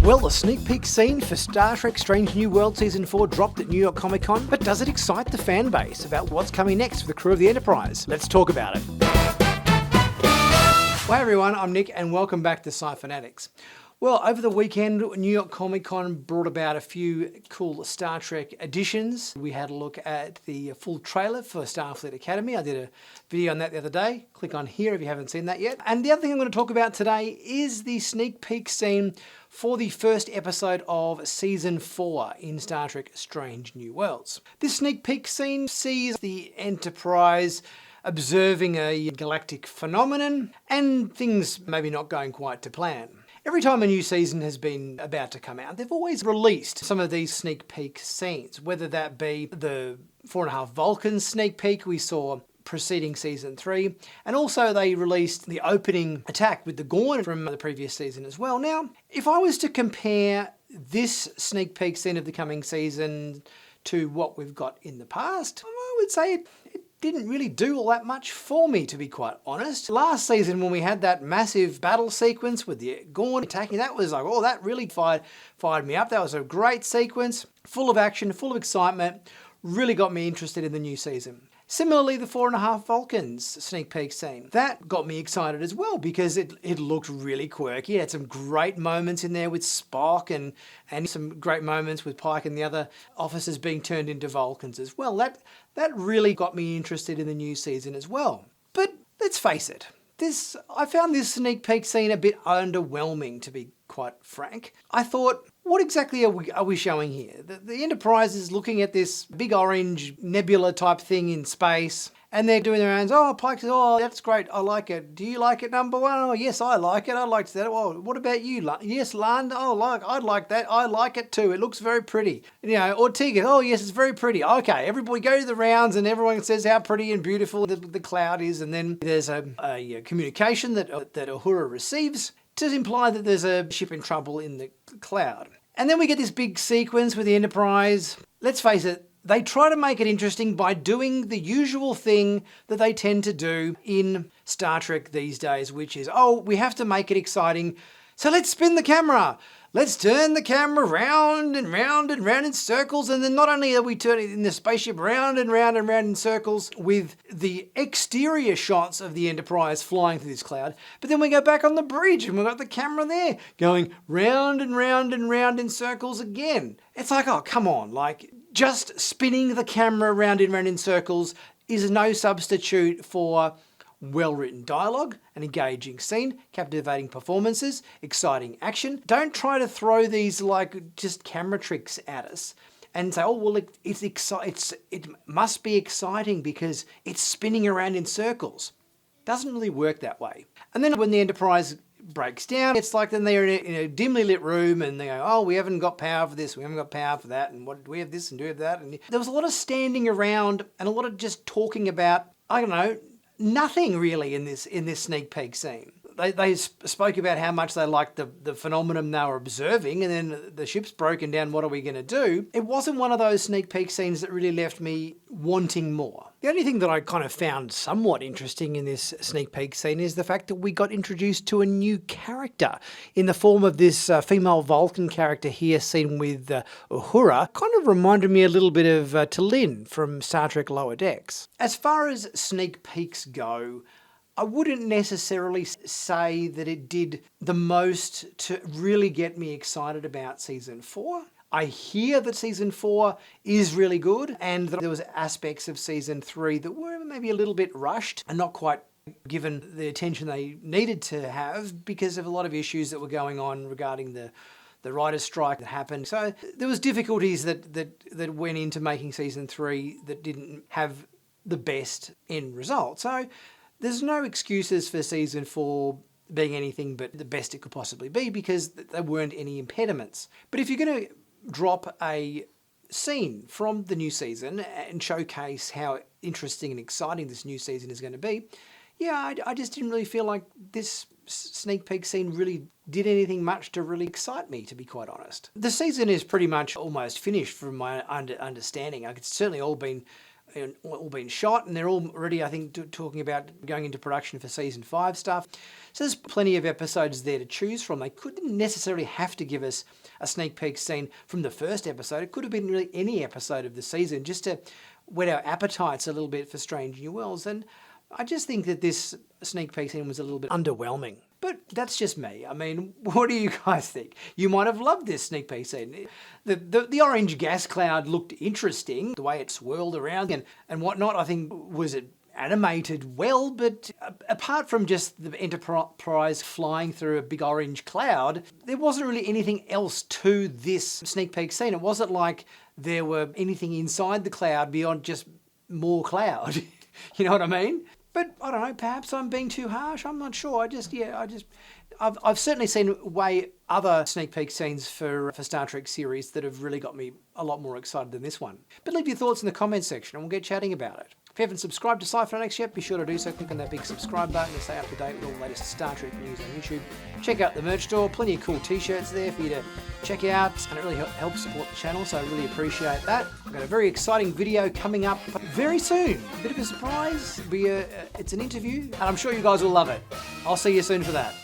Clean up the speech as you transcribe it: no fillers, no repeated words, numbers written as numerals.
Well, the sneak peek scene for Star Trek Strange New World Season 4 dropped at New York Comic Con, but does it excite the fan base about what's coming next for the crew of the Enterprise? Let's talk about it. Well, everyone, I'm Nick and welcome back to Sci-Fanatics. Well, over the weekend, New York Comic Con brought about a few cool Star Trek additions. We had a look at the full trailer for Starfleet Academy. I did a video on that the other day. Click on here if you haven't seen that yet. And the other thing I'm going to talk about today is the sneak peek scene for the first episode of Season 4 in Star Trek Strange New Worlds. This sneak peek scene sees the Enterprise observing a galactic phenomenon and things maybe not going quite to plan. Every time a new season has been about to come out, they've always released some of these sneak peek scenes, whether that be the 4.5 Vulcans sneak peek we saw preceding Season 3, and also they released the opening attack with the Gorn from the previous season as well. Now, if I was to compare this sneak peek scene of the coming season to what we've got in the past, I would say it didn't really do all that much for me, to be quite honest. Last season, when we had that massive battle sequence with the Gorn attacking, that was like, oh, that really fired me up. That was a great sequence, full of action, full of excitement, really got me interested in the new season. Similarly, the 4.5 Vulcans sneak peek scene. That got me excited as well because it looked really quirky. It had some great moments in there with Spock and some great moments with Pike and the other officers being turned into Vulcans as well. That really got me interested in the new season as well. But let's face it, I found this sneak peek scene a bit underwhelming, to be quite frank. I thought, what exactly are we showing here? The Enterprise is looking at this big orange nebula type thing in space, and they're doing their hands. Oh, Pike says, oh, that's great, I like it. Do you like it, number one? Oh, yes, I like it. I liked that. Well, what about you? Yes, Land. Oh, I'd like that. I like it too. It looks very pretty. Ortega. Oh, yes, it's very pretty. Okay, everybody go to the rounds, and everyone says how pretty and beautiful the cloud is, and then there's a communication that Uhura receives to imply that there's a ship in trouble in the cloud. And then we get this big sequence with the Enterprise. Let's face it, they try to make it interesting by doing the usual thing that they tend to do in Star Trek these days, which is, oh, we have to make it exciting, so let's spin the camera. Let's turn the camera round and round and round in circles, and then not only are we turning the spaceship round and round and round in circles with the exterior shots of the Enterprise flying through this cloud, but then we go back on the bridge and we've got the camera there going round and round and round in circles again. It's like, oh, come on, like just spinning the camera round and round in circles is no substitute for well-written dialogue, an engaging scene, captivating performances, exciting action. Don't try to throw these like just camera tricks at us and say, oh, well, it must be exciting because it's spinning around in circles. Doesn't really work that way. And then when the Enterprise breaks down, it's like then they're in a dimly lit room and they go, oh, we haven't got power for this, we haven't got power for that, and what do we have this and do we have that? And there was a lot of standing around and a lot of just talking about, I don't know, nothing really in this sneak peek scene. They spoke about how much they liked the phenomenon they were observing, and then the ship's broken down, what are we going to do? It wasn't one of those sneak peek scenes that really left me wanting more. The only thing that I kind of found somewhat interesting in this sneak peek scene is the fact that we got introduced to a new character in the form of this female Vulcan character here seen with Uhura. Kind of reminded me a little bit of T'Lyn from Star Trek Lower Decks. As far as sneak peeks go, I wouldn't necessarily say that it did the most to really get me excited about Season 4. I hear that Season 4 is really good and that there was aspects of Season 3 that were maybe a little bit rushed and not quite given the attention they needed to have because of a lot of issues that were going on regarding the writer's strike that happened. So there was difficulties that went into making Season 3 that didn't have the best end result. So there's no excuses for Season 4 being anything but the best it could possibly be because there weren't any impediments. But if you're going to drop a scene from the new season and showcase how interesting and exciting this new season is going to be, yeah, I just didn't really feel like this sneak peek scene really did anything much to really excite me, to be quite honest. The season is pretty much almost finished from my understanding. It's certainly all been all been shot, and they're all already, I think, talking about going into production for season 5 stuff. So there's plenty of episodes there to choose from. They couldn't necessarily have to give us a sneak peek scene from the first episode. It could have been really any episode of the season, just to whet our appetites a little bit for Strange New Worlds. And I just think that this sneak peek scene was a little bit underwhelming. But that's just me. I mean, what do you guys think? You might have loved this sneak peek scene. The orange gas cloud looked interesting, the way it swirled around and whatnot. I think was animated well, but apart from just the Enterprise flying through a big orange cloud, there wasn't really anything else to this sneak peek scene. It wasn't like there were anything inside the cloud beyond just more cloud. You know what I mean? But I don't know, perhaps I'm being too harsh. I'm not sure. I've certainly seen way other sneak peek scenes for Star Trek series that have really got me a lot more excited than this one. But leave your thoughts in the comments section and we'll get chatting about it. If you haven't subscribed to Sci Fanatics yet, be sure to do so. Click on that big subscribe button to stay up to date with all the latest Star Trek news on YouTube. Check out the merch store, plenty of cool t-shirts there for you to check out, and it really helps support the channel, so I really appreciate that. I've got a very exciting video coming up very soon. A bit of a surprise, it's an interview, and I'm sure you guys will love it. I'll see you soon for that.